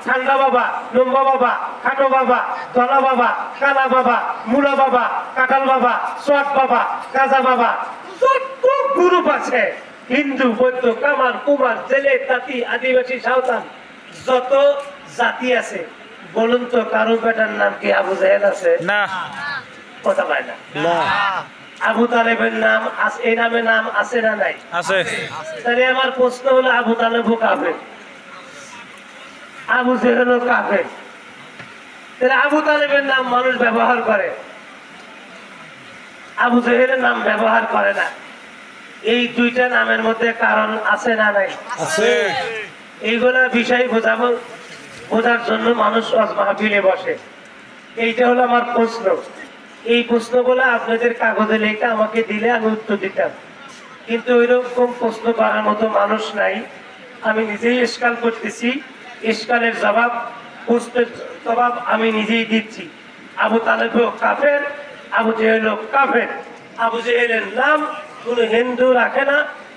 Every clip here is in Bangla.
ঠান্ডা বাবা, লম্বা বাবা, খাটো বাবা, দলা বাবা, কালা বাবা, মুলা বাবা, কাঁঠাল বাবা, সোয়াট বাবা, কাজা বাবা, যত গ্রুপ আছে হিন্দু, বৌদ্ধ, কামার, কুমার, জেলে, তাঁতি, আদিবাসী, সাঁওতাল, যত জাতি আছে, বলুন তো কারো বেটার নাম কি আবু জাহেল আছে? না, কথা পায় না। আবু তালেবের নাম এই নামে নাম আছে না নাই? আছে। তাহলে আমার প্রশ্ন হলো, আবু তালেবও কাফের, আবু জেহেলও কাফের, তাহলে আবু তালেবের নাম মানুষ ব্যবহার করে, আবু জেহেলের নাম ব্যবহার করে না। এই দুইটা নামের মধ্যে কারণ আছে না নাই? আছে। এইগুলা বিষয় বোঝার জন্য মানুষ মাহফিলে বসে। এইটা হলো আমার প্রশ্ন। এই প্রশ্নগুলো আপনাদের কাগজে লেখা আমাকে দিলে আমি উত্তর দিতাম, কিন্তু ওইরকম প্রশ্ন করার মতো মানুষ নাই। আমি নিজেই ইশকাল করতেছি, ইশকালের প্রশ্নের জবাব আমি নিজেই দিচ্ছি। আবু তালেবও কাফের, আবু জেহেলও কাফের। আবু জেহেলের নাম কোন হিন্দু রাখে না,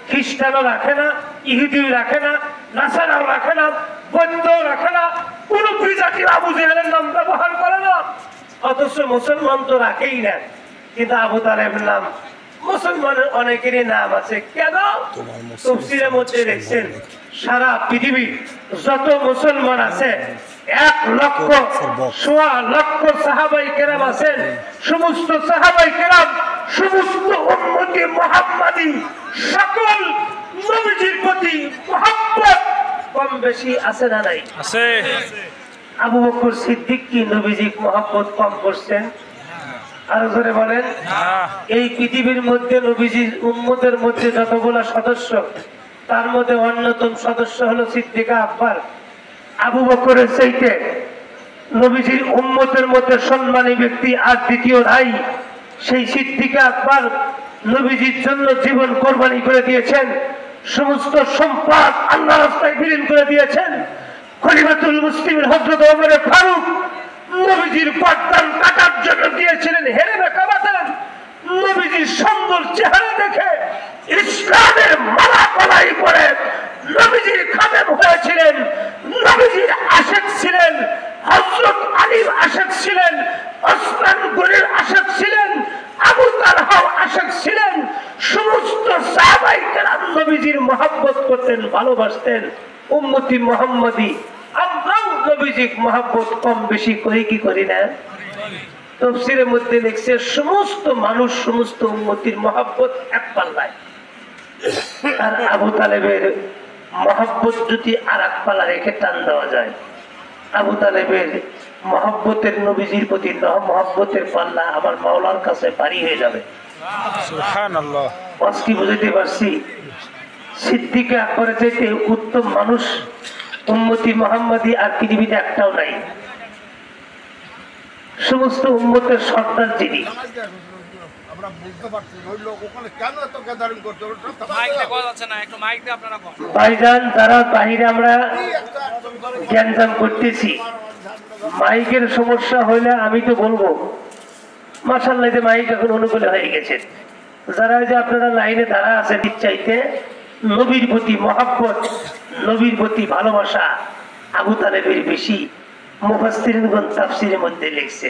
খ্রিস্টানও রাখে না, ইহুদিও রাখে না, নাসারাও রাখে না, বৌদ্ধও রাখে না, কোন বিজাতির আবু জেহেলের নাম ব্যবহার করে না। অথচ মুসলমান তো রাখেই না, কিন্তু আবু তালেবের নাম মুসলমানের অনেকেরই নাম আছে। কেন? তাফসীরের মধ্যে দেখছেন সারা পৃথিবীর যত মুসলমান আছে 1,00,000 সাহাবায়ে কেরাম আছেন, সমস্ত সাহাবায়ে কেরাম, সমস্ত উম্মতে মুহাম্মাদি সকল নবীজির প্রতি মহব্বত কম বেশি আছে না নাই? আছে। আবু বকর সিদ্দিক কি নবীজি মহব্বত কম করছেন? আরো জোরে বলেন। এই পৃথিবীর মধ্যে নবীজির উম্মতের মধ্যে যতগুলা সদস্য, তার মধ্যে অন্যতম সদস্য হলো সিদ্দিকা আকবর। আবু বকরের চাইতে নবীজির উম্মতের মধ্যে সম্মানী ব্যক্তি আর দ্বিতীয় নাই। সেই সিদ্দিকা আকবর নবীজির জন্য জীবন কোরবানি করে দিয়েছেন, সমস্ত সম্পদ আল্লাহর রাস্তায় বিলীন করে দিয়েছেন। খলিফাতুল মুসলিমিন হযরত ওমর ফারুক নবীজির পর্দান কাটার জন্য গিয়েছিলেন হেরেমে কাবাতে। নবীজির সুন্দর চেহারা দেখে ইসলামের মালা গলায় পরে নবীজির খাদেম হয়েছিলেন, নবীজির আশিক ছিলেন, হযরত আলীর আশিক ছিলেন, ওসমান গনির আশিক ছিলেন, আবু তালহার আশিক ছিলেন। সমস্ত সাহাবায়ে কেরাম নবীজির মহব্বত করতেন, ভালোবাসতেন। উম্মতি মুহাম্মাদি আমরাও নবীজির মহব্বত কম বেশি করি কি করি না? তাফসীরের মধ্যে লিখছে সমস্ত মানুষ সমস্ত উম্মতির মহব্বত এক পাল্লায়, আর আবু তালেবের মহব্বত যদি আর এক পাল্লা রেখে টান দেওয়া যায়, আবু তালেবের মহব্বতের নবীজির প্রতি মহব্বতের পাল্লা আমার মাওলার কাছে পারি হয়ে যাবে। সুবহানাল্লাহ। আজকে বুঝতে পারছি সিদ্দিকে আকবরের চাইতে উত্তম মানুষ উম্মতি মুহাম্মাদি আর পৃথিবীতে একটাও নাই। সমস্ত উম্মতের সর্দার যিনি। ভাইজান, যারা বাহিরে আমরা জ্ঞানজাম করতেছি, মাইকের সমস্যা হইলে আমি তো বলবো মাশাআল্লাহ যে মাইক এখন অনুকূলে হয়ে গেছে। যারা যে আপনারা লাইনে দাঁড়া আছে চাইতে নবীর প্রতি মহব্বত, নবীর প্রতি ভালোবাসা আবু তালেবের বেশি। মুফাসসিরিনগণ তাফসীরের মধ্যে লিখছে।